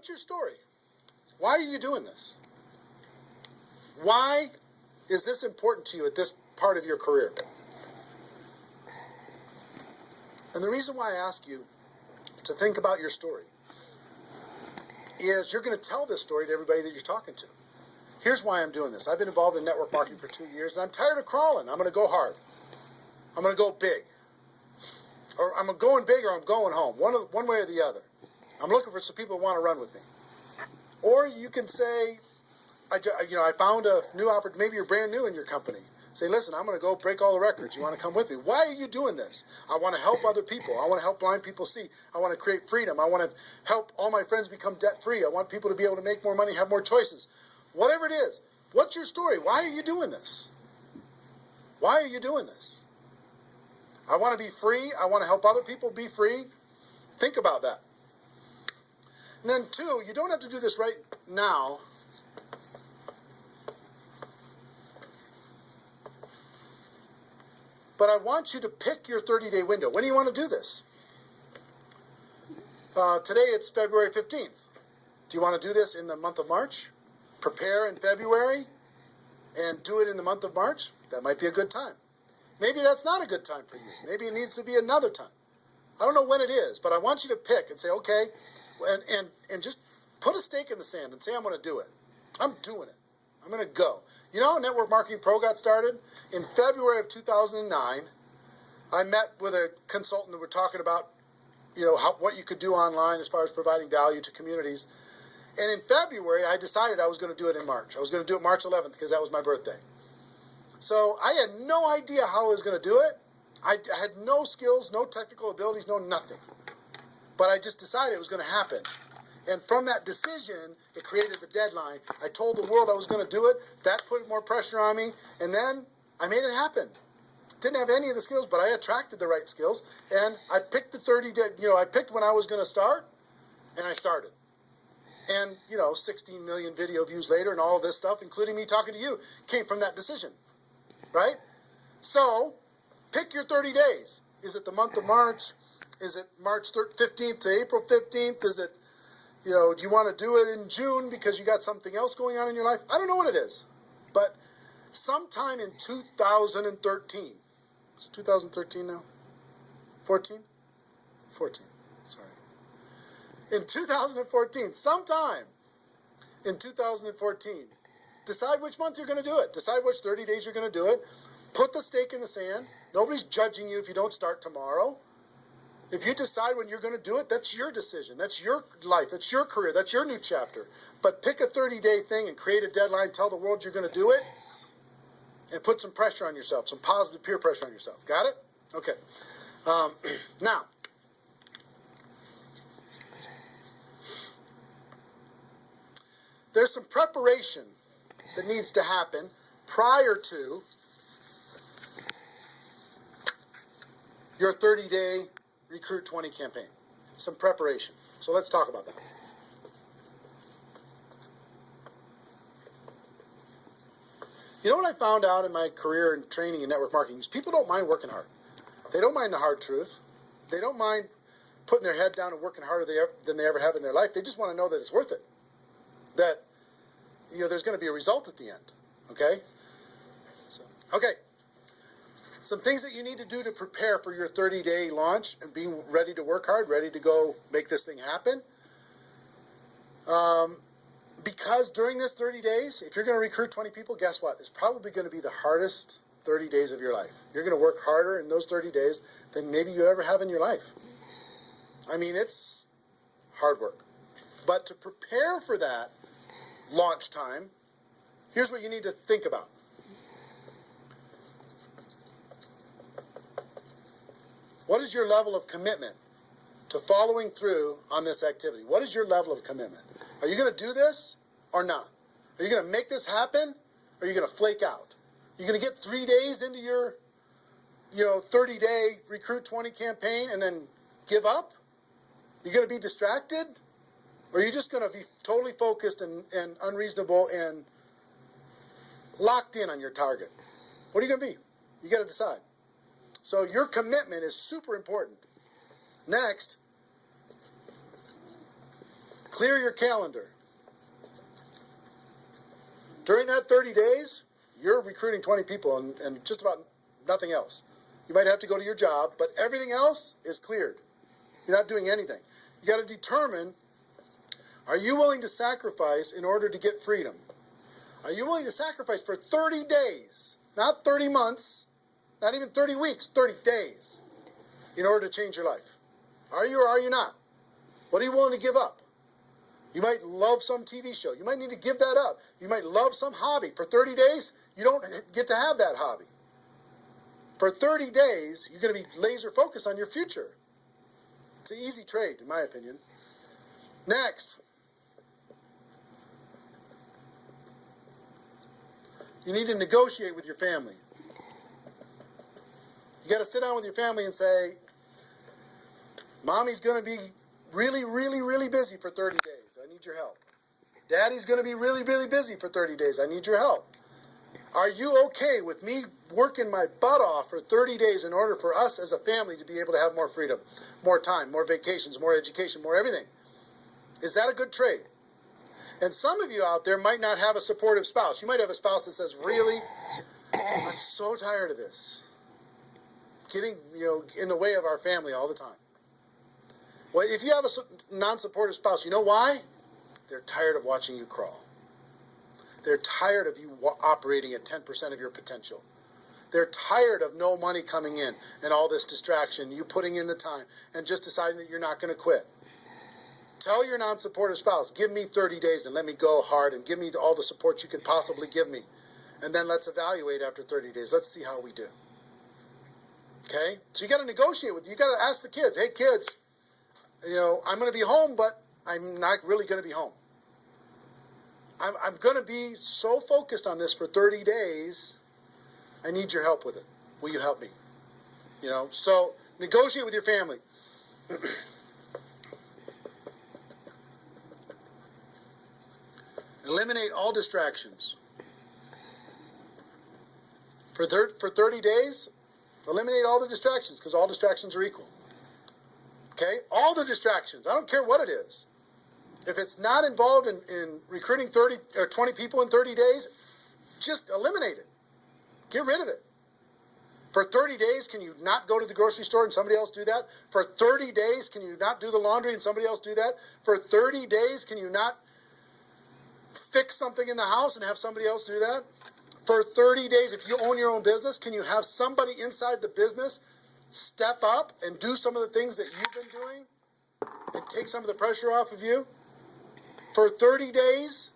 what's your story? Why are you doing this? Why is this important to you at this part of your career? And the reason why I ask you to think about your story is you're going to tell this story to everybody that you're talking to. Here's why I'm doing this. I've been involved in network marketing for 2 years, and I'm tired of crawling. I'm going to go hard. I'm going to go big. Or I'm going big or I'm going home, one way or the other. I'm looking for some people who want to run with me. Or you can say, I found a new opportunity. Maybe you're brand new in your company. Say, listen, I'm going to go break all the records. You want to come with me? Why are you doing this? I want to help other people. I want to help blind people see. I want to create freedom. I want to help all my friends become debt-free. I want people to be able to make more money, have more choices. Whatever it is, what's your story? Why are you doing this? Why are you doing this? I want to be free. I want to help other people be free. Think about that. And then 2, you don't have to do this right now. But I want you to pick your 30-day window. When do you want to do this? Today it's February 15th. Do you want to do this in the month of March? Prepare in February and do it in the month of March? That might be a good time. Maybe that's not a good time for you. Maybe it needs to be another time. I don't know when it is, but I want you to pick and say, okay, and just put a stake in the sand and say, I'm going to do it. I'm doing it. I'm going to go. You know how Network Marketing Pro got started? In February of 2009, I met with a consultant and we're talking about, what you could do online as far as providing value to communities. And in February, I decided I was going to do it in March. I was going to do it March 11th because that was my birthday. So I had no idea how I was going to do it. I had no skills, no technical abilities, no nothing. But I just decided it was going to happen. And from that decision, it created the deadline. I told the world I was going to do it. That put more pressure on me. And then I made it happen. Didn't have any of the skills, but I attracted the right skills. And I picked the 30-day, I picked when I was going to start, and I started. And, 16 million video views later and all of this stuff, including me talking to you, came from that decision. Right? So, pick your 30 days. Is it the month of March? Is it March 15th to April 15th? Is it, do you want to do it in June because you got something else going on in your life? I don't know what it is. But sometime in 2013, is it 2013 now? 14? 14, sorry. In 2014, sometime in 2014, decide which month you're going to do it. Decide which 30 days you're going to do it. Put the stake in the sand. Nobody's judging you if you don't start tomorrow. If you decide when you're going to do it, that's your decision. That's your life. That's your career. That's your new chapter. But pick a 30-day thing and create a deadline. Tell the world you're going to do it. And put some pressure on yourself. Some positive peer pressure on yourself. Got it? Okay. Now, there's some preparation that needs to happen prior to your 30-day Recruit 20 campaign. Some preparation. So let's talk about that. You know what I found out in my career in training in network marketing is people don't mind working hard. They don't mind the hard truth. They don't mind putting their head down and working harder than they ever have in their life. They just want to know that it's worth it. That, there's going to be a result at the end. Okay? Okay. Some things that you need to do to prepare for your 30-day launch and being ready to work hard, ready to go make this thing happen. Because during this 30 days, if you're going to recruit 20 people, guess what? It's probably going to be the hardest 30 days of your life. You're going to work harder in those 30 days than maybe you ever have in your life. I mean, it's hard work. But to prepare for that launch time, here's what you need to think about. What is your level of commitment to following through on this activity? What is your level of commitment? Are you going to do this or not? Are you going to make this happen or are you going to flake out? Are you going to get 3 days into your 30-day Recruit 20 campaign and then give up? Are you going to be distracted? Or are you just going to be totally focused and unreasonable and locked in on your target? What are you going to be? You got to decide. So your commitment is super important. Next, Clear your calendar. During that 30 days, you're recruiting 20 people and just about nothing else. You might have to go to your job, but everything else is cleared. You're not doing anything. You got to determine, are you willing to sacrifice in order to get freedom? Are you willing to sacrifice for 30 days, not 30 months, not even 30 weeks, 30 days, in order to change your life? Are you or are you not? What are you willing to give up? You might love some TV show. You might need to give that up. You might love some hobby. For 30 days, you don't get to have that hobby. For 30 days, you're going to be laser focused on your future. It's an easy trade, in my opinion. Next, you need to negotiate with your family. You got to sit down with your family and say, Mommy's going to be really, really, really busy for 30 days. I need your help. Daddy's going to be really, really busy for 30 days. I need your help. Are you okay with me working my butt off for 30 days in order for us as a family to be able to have more freedom, more time, more vacations, more education, more everything? Is that a good trade? And some of you out there might not have a supportive spouse. You might have a spouse that says, really, I'm so tired of this. Getting, in the way of our family all the time. Well, if you have a non-supportive spouse, you know why? They're tired of watching you crawl. They're tired of you operating at 10% of your potential. They're tired of no money coming in and all this distraction, you putting in the time and just deciding that you're not going to quit. Tell your non-supportive spouse, give me 30 days and let me go hard and give me all the support you can possibly give me. And then let's evaluate after 30 days. Let's see how we do. Okay? So you got to negotiate with you. You got to ask the kids, hey kids, I'm going to be home, but I'm not really going to be home. I'm going to be so focused on this for 30 days, I need your help with it. Will you help me? So negotiate with your family. Eliminate all distractions. For 30 days, eliminate all the distractions, because all distractions are equal. Okay? All the distractions. I don't care what it is. If it's not involved in recruiting 30 or 20 people in 30 days, just eliminate it. Get rid of it. For 30 days, can you not go to the grocery store and somebody else do that? For 30 days, can you not do the laundry and somebody else do that? For 30 days, can you not fix something in the house and have somebody else do that? For 30 days, if you own your own business, can you have somebody inside the business step up and do some of the things that you've been doing and take some of the pressure off of you? For 30 days,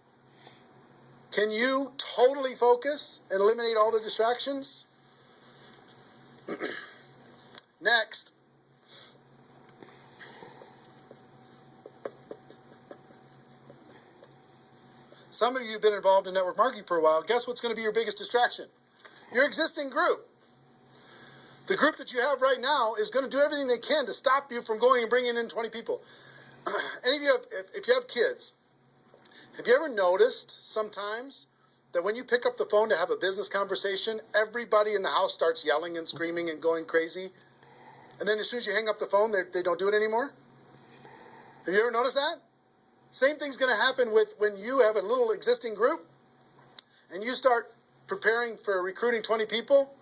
can you totally focus and eliminate all the distractions? Next. Some of you have been involved in network marketing for a while. Guess what's going to be your biggest distraction? Your existing group. The group that you have right now is going to do everything they can to stop you from going and bringing in 20 people. Any of you, if you have kids, have you ever noticed sometimes that when you pick up the phone to have a business conversation, everybody in the house starts yelling and screaming and going crazy? And then as soon as you hang up the phone, they don't do it anymore? Have you ever noticed that? Same thing's going to happen with when you have a little existing group and you start preparing for recruiting 20 people.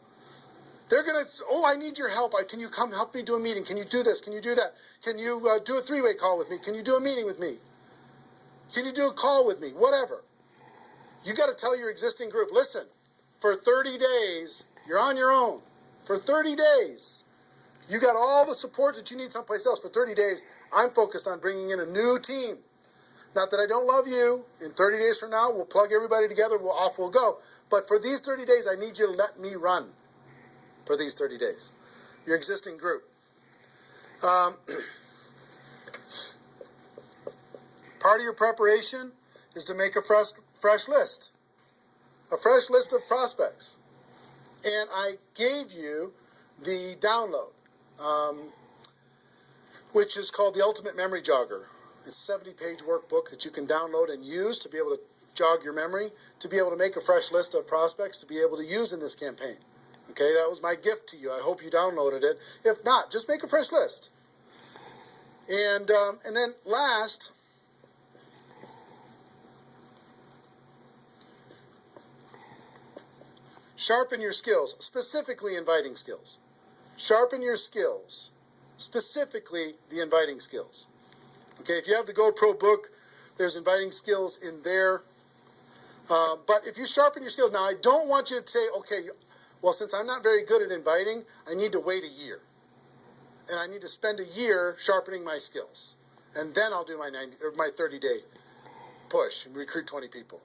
They're going to, I need your help. Can you come help me do a meeting? Can you do this? Can you do that? Can you do a three-way call with me? Can you do a meeting with me? Can you do a call with me? Whatever. You got to tell your existing group, listen, for 30 days, you're on your own. For 30 days, you got all the support that you need someplace else. For 30 days, I'm focused on bringing in a new team. Not that I don't love you. In 30 days from now, we'll plug everybody together. Off we'll go. But for these 30 days, I need you to let me run for these 30 days. Your existing group. Part of your preparation is to make a fresh list. A fresh list of prospects. And I gave you the download, which is called the Ultimate Memory Jogger. It's a 70-page workbook that you can download and use to be able to jog your memory, to be able to make a fresh list of prospects to be able to use in this campaign. Okay, that was my gift to you. I hope you downloaded it. If not, just make a fresh list. And then last, Sharpen your skills, specifically inviting skills. Sharpen your skills, specifically the inviting skills. Okay, if you have the GoPro book, there's inviting skills in there. But if you sharpen your skills, now I don't want you to say, okay, well, since I'm not very good at inviting, I need to wait a year. And I need to spend a year sharpening my skills. And then I'll do my 30-day push and recruit 20 people.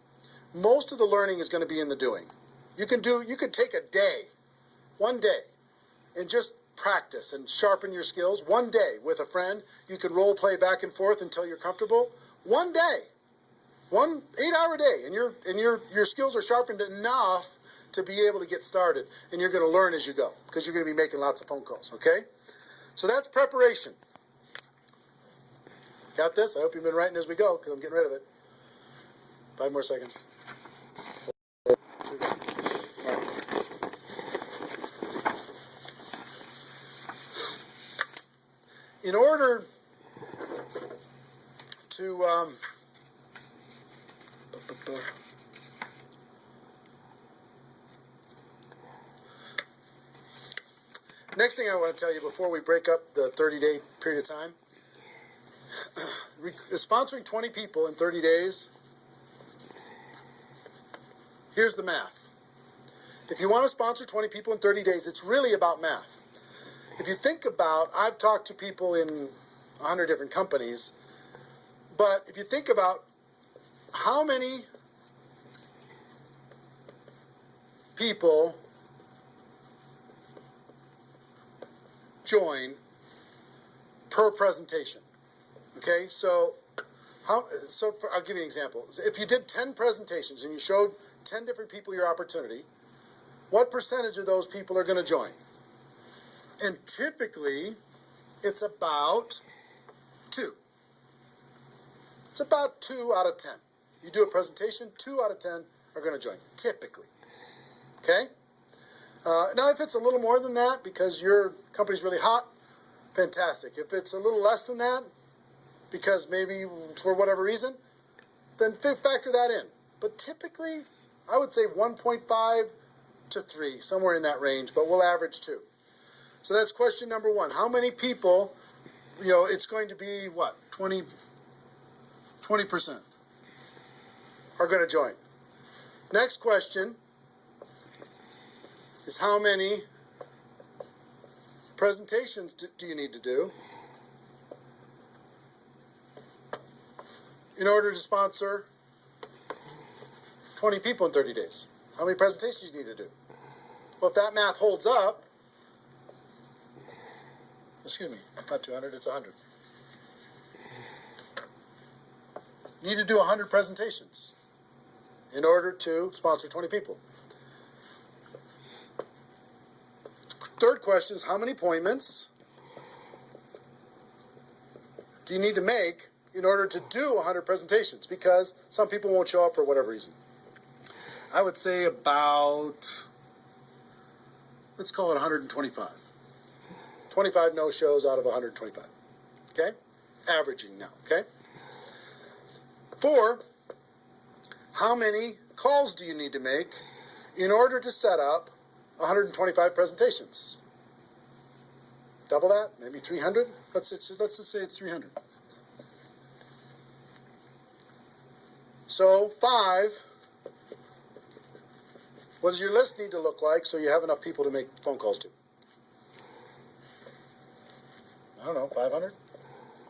Most of the learning is going to be in the doing. You could take a day, one day, and just practice and sharpen your skills. One day with a friend, you can role play back and forth until you're comfortable. One day, 1 8-hour day, and your skills are sharpened enough to be able to get started. And you're going to learn as you go because you're going to be making lots of phone calls. Okay, so that's preparation. Got this? I hope you've been writing as we go because I'm getting rid of it. 5 more seconds. In order to next thing I want to tell you before we break up the 30-day period of time, sponsoring 20 people in 30 days, here's the math. If you want to sponsor 20 people in 30 days, it's really about math. If you think about, I've talked to people in 100 different companies, but if you think about how many people join per presentation. Okay, so I'll give you an example. If you did 10 presentations and you showed 10 different people your opportunity, what percentage of those people are going to join? And typically, it's about 2. It's about 2 out of 10. You do a presentation, 2 out of 10 are going to join, typically. Okay? Now, if it's a little more than that because your company's really hot, fantastic. If it's a little less than that, because maybe for whatever reason, then factor that in. But typically, I would say 1.5 to 3, somewhere in that range, but we'll average 2. So that's question number 1. How many people, it's going to be, what, 20% are going to join. Next question is how many presentations do you need to do in order to sponsor 20 people in 30 days? How many presentations do you need to do? Well, if that math holds up, excuse me, not 200, it's 100. You need to do 100 presentations in order to sponsor 20 people. Third question is how many appointments do you need to make in order to do 100 presentations? Because some people won't show up for whatever reason. I would say about, let's call it 125. 25 no-shows out of 125. Okay? Averaging now. Okay? 4, how many calls do you need to make in order to set up 125 presentations? Double that? Maybe 300? Let's just say it's 300. So 5, what does your list need to look like so you have enough people to make phone calls to? I don't know, 500?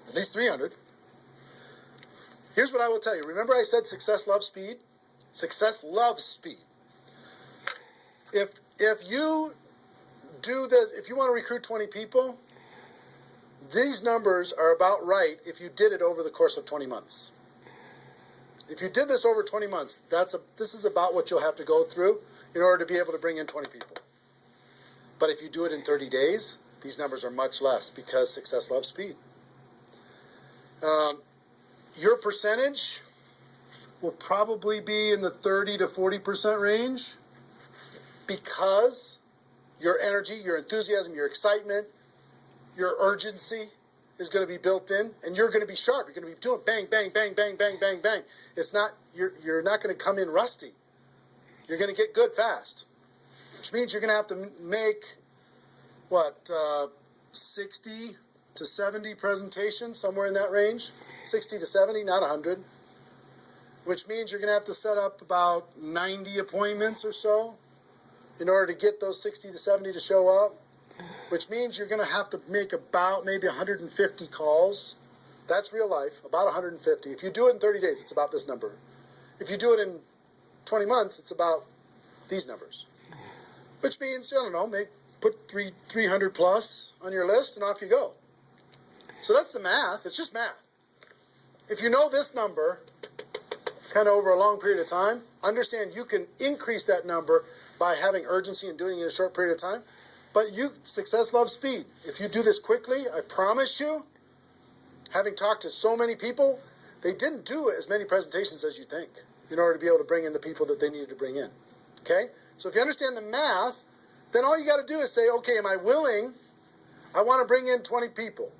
At least 300. Here's what I will tell you. Remember I said success loves speed? Success loves speed. If you do this, if you want to recruit 20 people, these numbers are about right if you did it over the course of 20 months. If you did this over 20 months, this is about what you'll have to go through in order to be able to bring in 20 people. But if you do it in 30 days, these numbers are much less because success loves speed. Your percentage will probably be in the 30 to 40% range because your energy, your enthusiasm, your excitement, your urgency is going to be built in, and you're going to be sharp. You're going to be doing bang, bang, bang, bang, bang, bang, bang. It's not, you're not going to come in rusty. You're going to get good fast. which means you're going to have to make, 60 to 70 presentations, somewhere in that range. 60 to 70, not 100. Which means you're going to have to set up about 90 appointments or so in order to get those 60 to 70 to show up. Which means you're going to have to make about maybe 150 calls. That's real life, about 150. If you do it in 30 days, it's about this number. If you do it in 20 months, it's about these numbers. Which means, I don't know, put 300 plus on your list and off you go. So that's the math. It's just math. If you know this number kind of over a long period of time, understand you can increase that number by having urgency and doing it in a short period of time. But success loves speed. If you do this quickly, I promise you, having talked to so many people, they didn't do as many presentations as you think in order to be able to bring in the people that they needed to bring in. Okay? So if you understand the math, then all you got to do is say, okay, am I willing? I want to bring in 20 people.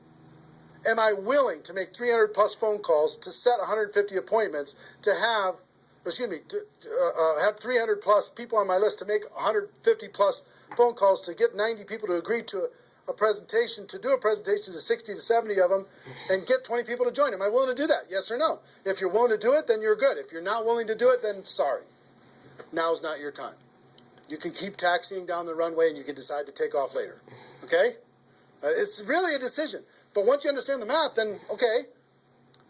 Am I willing to make 300 plus phone calls to set 150 appointments to have 300 plus people on my list to make 150 plus phone calls to get 90 people to agree to a presentation, to do a presentation to 60 to 70 of them and get 20 people to join. Am I willing to do that? Yes or no? If you're willing to do it, then you're good. If you're not willing to do it, then sorry. Now's not your time. You can keep taxiing down the runway and you can decide to take off later. Okay? It's really a decision. But once you understand the math, then, okay,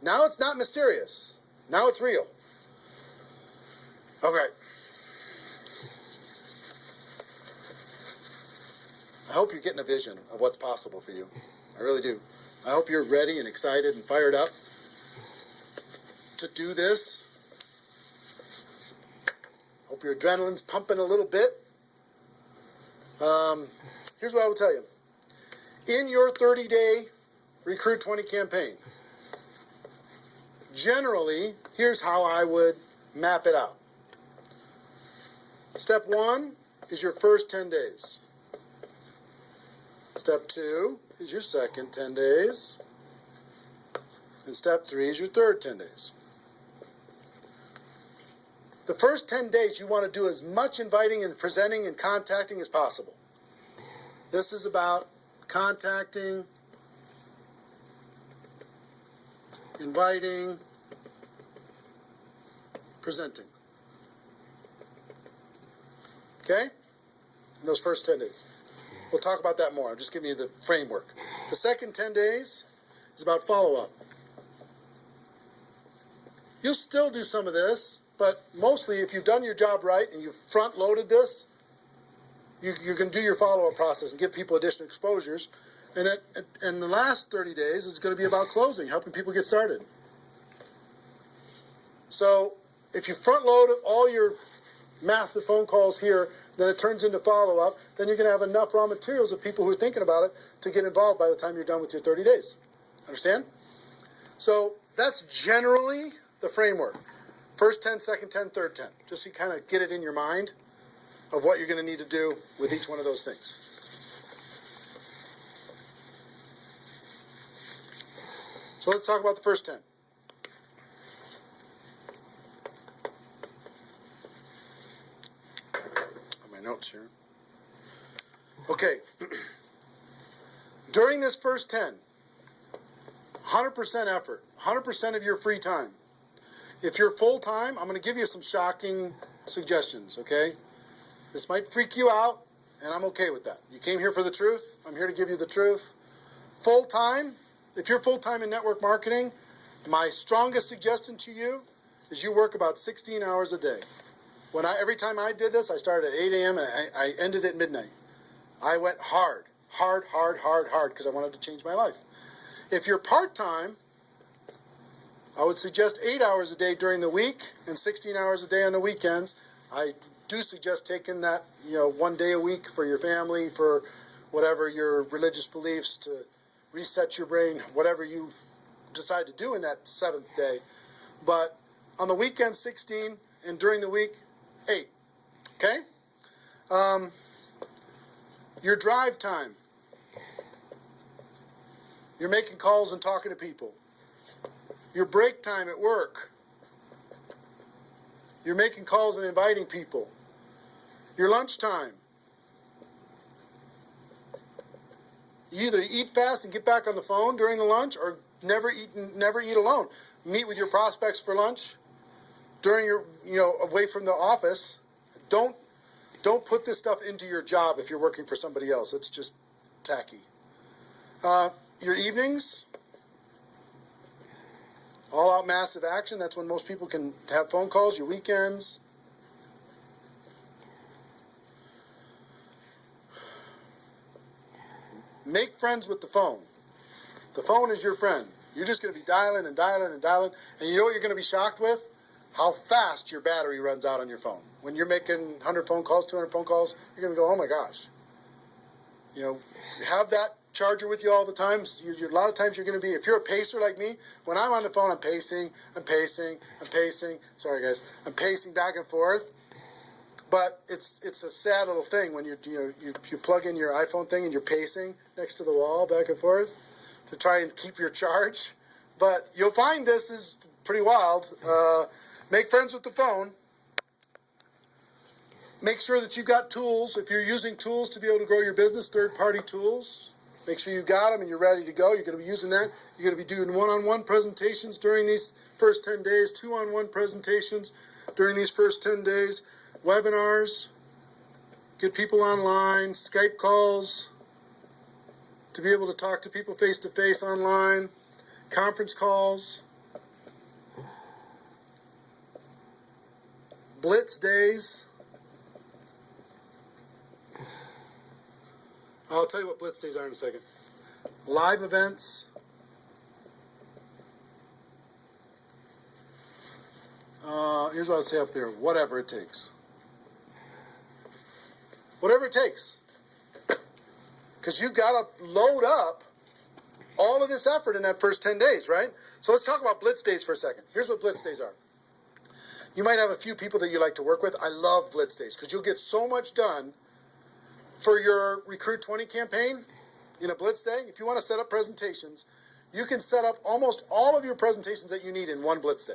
now it's not mysterious. Now it's real. Okay. I hope you're getting a vision of what's possible for you. I really do. I hope you're ready and excited and fired up to do this. Hope your adrenaline's pumping a little bit. Here's what I will tell you. In your 30-day Recruit 20 campaign, generally, here's how I would map it out. Step 1 is your first 10 days. Step 2 is your second 10 days. And step 3 is your third 10 days. The first 10 days you want to do as much inviting and presenting and contacting as possible. This is about contacting, inviting, presenting. Okay? In those first 10 days. We'll talk about that more. I'm just giving you the framework. The second 10 days is about follow-up. You'll still do some of this, but mostly if you've done your job right and you've front-loaded this, you can do your follow-up process and give people additional exposures. And the last 30 days is going to be about closing, helping people get started. So if you front-load all your massive phone calls here, then it turns into follow-up, then you're going to have enough raw materials of people who are thinking about it to get involved by the time you're done with your 30 days. Understand? So that's generally the framework. First 10, second 10, third 10. Just so you kind of get it in your mind of what you're going to need to do with each one of those things. So let's talk about the first 10. On my notes here. Okay. During this first 10, 100% effort, 100% of your free time. If you're full-time, I'm going to give you some shocking suggestions, okay? This might freak you out, and I'm okay with that. You came here for the truth. I'm here to give you the truth. Full-time, if you're full-time in network marketing, my strongest suggestion to you is you work about 16 hours a day. Every time I did this, I started at 8 a.m. and I ended at midnight. I went hard, because I wanted to change my life. If you're part-time, I would suggest 8 hours a day during the week and 16 hours a day on the weekends. I do suggest taking that, 1 day a week for your family, for whatever your religious beliefs, to reset your brain, whatever you decide to do in that 7th day. But on the weekend, 16, and during the week, 8. Okay? Your drive time. You're making calls and talking to people. Your break time at work. You're making calls and inviting people. Your lunchtime. You either eat fast and get back on the phone during the lunch, or never eat alone. Meet with your prospects for lunch during your, away from the office. Don't put this stuff into your job if you're working for somebody else. It's just tacky. Your evenings, all out massive action. That's when most people can have phone calls. Your weekends. Make friends with the phone. The phone is your friend. You're just going to be dialing and dialing and dialing. And you know what you're going to be shocked with? How fast your battery runs out on your phone. When you're making 100 phone calls, 200 phone calls, you're going to go, oh my gosh. Have that charger with you all the time. A lot of times you're going to be, if you're a pacer like me, when I'm on the phone, I'm pacing. Sorry guys. I'm pacing back and forth. But it's a sad little thing when you plug in your iPhone thing and you're pacing next to the wall back and forth to try and keep your charge. But you'll find this is pretty wild. Make friends with the phone. Make sure that you've got tools. If you're using tools to be able to grow your business, third-party tools, make sure you've got them and you're ready to go. You're going to be using that. You're going to be doing one-on-one presentations during these first 10 days, two-on-one presentations during these first 10 days, webinars, get people online, Skype calls, to be able to talk to people face-to-face online, conference calls, blitz days. I'll tell you what blitz days are in a second. Live events. Here's what I'll say up here. Whatever it takes. Whatever it takes. Because you've got to load up all of this effort in that first 10 days, right? So let's talk about blitz days for a second. Here's what blitz days are. You might have a few people that you like to work with. I love blitz days because you'll get so much done for your Recruit 20 campaign in a blitz day. If you want to set up presentations, you can set up almost all of your presentations that you need in one blitz day.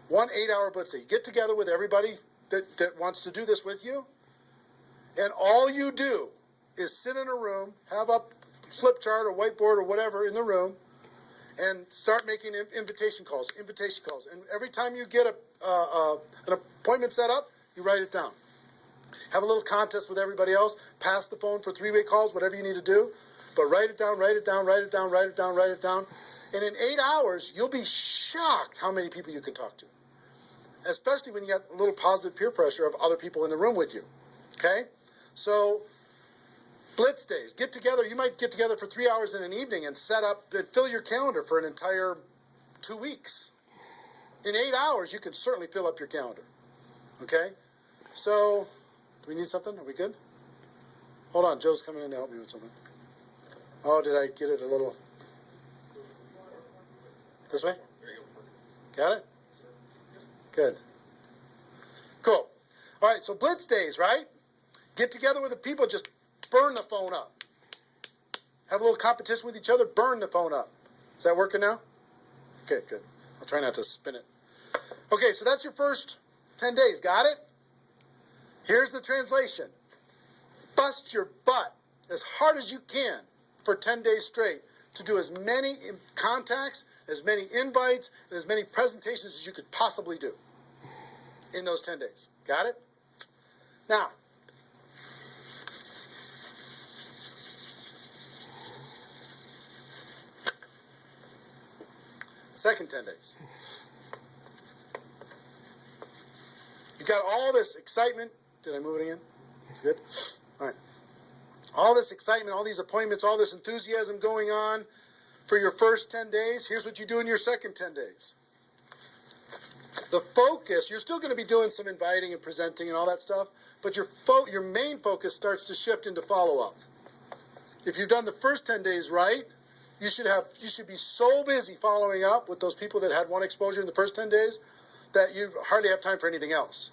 1 8-hour blitz day. You get together with everybody that wants to do this with you, and all you do is sit in a room, have a flip chart or whiteboard or whatever in the room, and start making invitation calls. And every time you get an appointment set up, you write it down. Have a little contest with everybody else. Pass the phone for 3-way calls, whatever you need to do. But write it down. And in 8 hours, you'll be shocked how many people you can talk to. Especially when you get a little positive peer pressure of other people in the room with you. Okay? So, blitz days. Get together. You might get together for 3 hours in an evening and set up and fill your calendar for an entire 2 weeks. In 8 hours, you can certainly fill up your calendar. Okay? So, do we need something? Are we good? Hold on. Joe's coming in to help me with something. Oh, did I get it a little... This way? Got it? Good. Cool. All right, so blitz days, right? Get together with the people, just burn the phone up. Have a little competition with each other, burn the phone up. Is that working now? Okay, good. I'll try not to spin it. Okay, so that's your first 10 days. Got it? Here's the translation. Bust your butt as hard as you can for 10 days straight to do as many contacts, as many invites, and as many presentations as you could possibly do in those 10 days. Got it? Now, second 10 days. You got all this excitement. Did I move it again? It's good? All right. All this excitement, all these appointments, all this enthusiasm going on for your first 10 days. Here's what you do in your second 10 days. The focus, you're still going to be doing some inviting and presenting and all that stuff, but your main focus starts to shift into follow-up. If you've done the first 10 days right, you should be so busy following up with those people that had one exposure in the first 10 days that you hardly have time for anything else.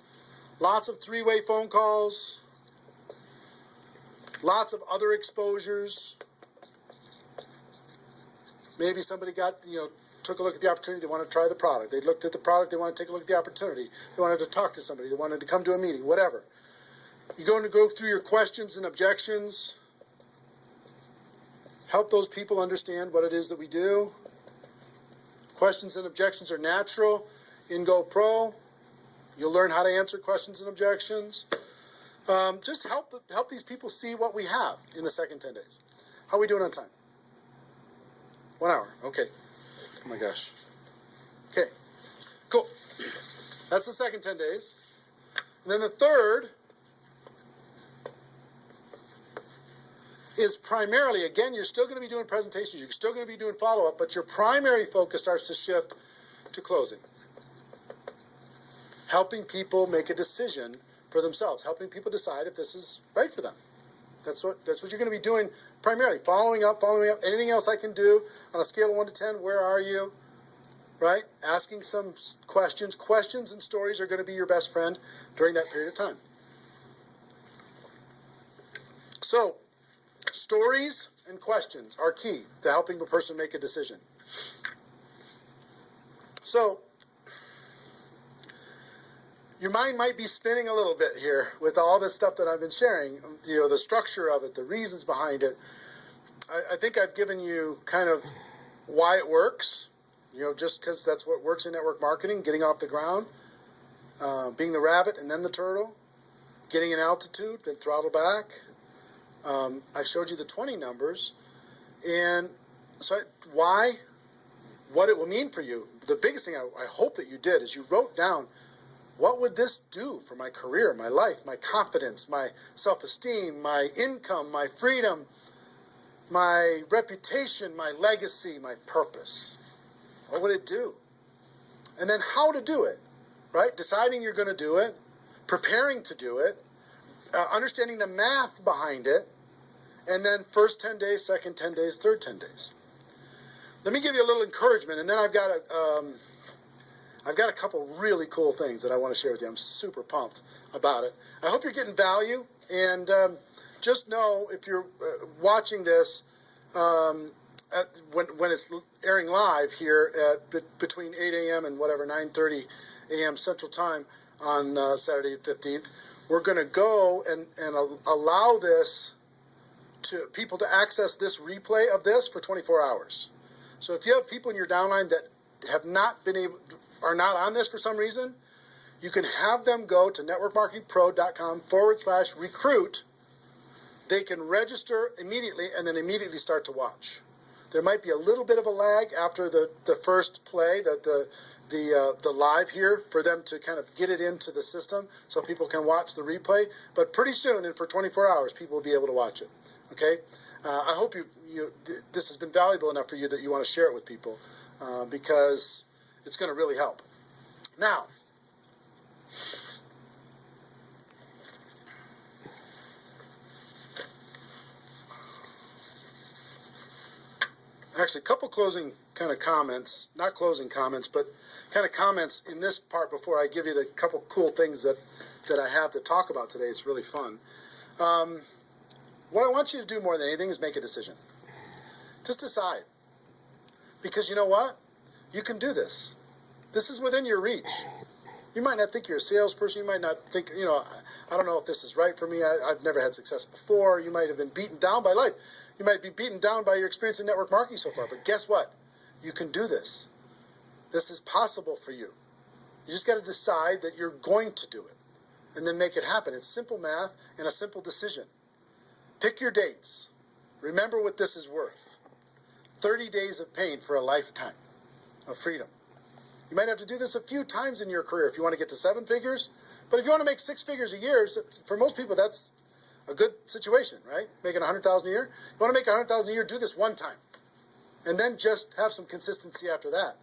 Lots of 3-way phone calls, lots of other exposures. Maybe somebody took a look at the opportunity. They want to try the product. They looked at the product. They want to take a look at the opportunity. They wanted to talk to somebody. They wanted to come to a meeting, whatever. You're going to go through your questions and objections. help those people understand what it is that we do. Questions and objections are natural in GoPro. You'll learn how to answer questions and objections. Just help these people see what we have in the second 10 days. How are we doing on time? 1 hour. Okay. Oh my gosh. Okay. Cool. That's the second 10 days. And then the third is primarily, again, you're still going to be doing presentations, you're still going to be doing follow-up, but your primary focus starts to shift to closing. Helping people make a decision for themselves, helping people decide if this is right for them. That's what you're going to be doing primarily, following up. Anything else I can do on a scale of 1 to 10, where are you? Right? Asking some questions. Questions and stories are going to be your best friend during that period of time. So, stories and questions are key to helping the person make a decision. So, your mind might be spinning a little bit here with all this stuff that I've been sharing, the structure of it, the reasons behind it. I think I've given you kind of why it works, just because that's what works in network marketing, getting off the ground, being the rabbit and then the turtle, getting an altitude, then throttle back. I showed you the 20 numbers, and so what it will mean for you. The biggest thing I hope that you did is you wrote down, what would this do for my career, my life, my confidence, my self-esteem, my income, my freedom, my reputation, my legacy, my purpose? What would it do? And then how to do it, right? Deciding you're going to do it, preparing to do it, understanding the math behind it, and then first 10 days, second 10 days, third 10 days. Let me give you a little encouragement, and then I've got a couple really cool things that I want to share with you. I'm super pumped about it. I hope you're getting value, and just know if you're watching this when it's airing live here at between 8 a.m. and 9:30 a.m. Central Time on Saturday the 15th, we're going to go and allow this to people to access this replay of this for 24 hours. So if you have people in your downline that have not been able, are not on this for some reason, you can have them go to networkmarketingpro.com/recruit. They can register immediately and then immediately start to watch. There might be a little bit of a lag after the first play, the live here, for them to kind of get it into the system so people can watch the replay. But pretty soon, and for 24 hours, people will be able to watch it. Okay? I hope this has been valuable enough for you that you want to share it with people because it's going to really help. Now, actually, a couple closing kind of comments, not closing comments, but kind of comments in this part before I give you the couple cool things that I have to talk about today. It's really fun. What I want you to do more than anything is make a decision. Just decide. Because you know what? You can do this. This is within your reach. You might not think you're a salesperson. You might not think, I don't know if this is right for me. I've never had success before. You might have been beaten down by life. You might be beaten down by your experience in network marketing so far. But guess what? You can do this. This is possible for you. You just got to decide that you're going to do it. And then make it happen. It's simple math and a simple decision. Pick your dates. Remember what this is worth. 30 days of pain for a lifetime of freedom. You might have to do this a few times in your career if you want to get to 7 figures. But if you want to make 6 figures a year, for most people that's a good situation, right? Making $100,000 a year. You want to make $100,000 a year, do this one time. And then just have some consistency after that.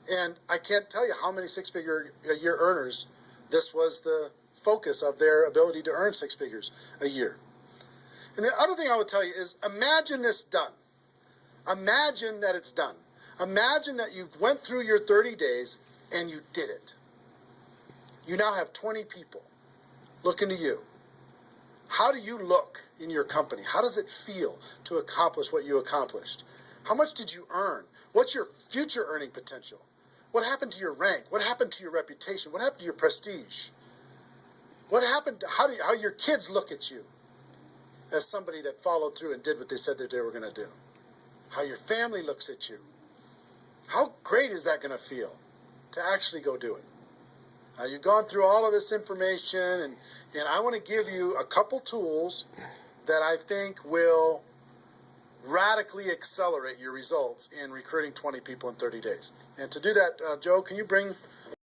And I can't tell you how many 6-figure a year earners this was the focus of their ability to earn 6 figures a year. And the other thing I would tell you is imagine this done. Imagine that it's done. Imagine that you went through your 30 days and you did it. You now have 20 people looking to you. How do you look in your company? How does it feel to accomplish what you accomplished? How much did you earn? What's your future earning potential? What happened to your rank? What happened to your reputation? What happened to your prestige? What happened to how your kids look at you as somebody that followed through and did what they said that they were going to do. How your family looks at you. How great is that going to feel to actually go do it? You've gone through all of this information, and I want to give you a couple tools that I think will radically accelerate your results in recruiting 20 people in 30 days. And to do that, Joe, can you bring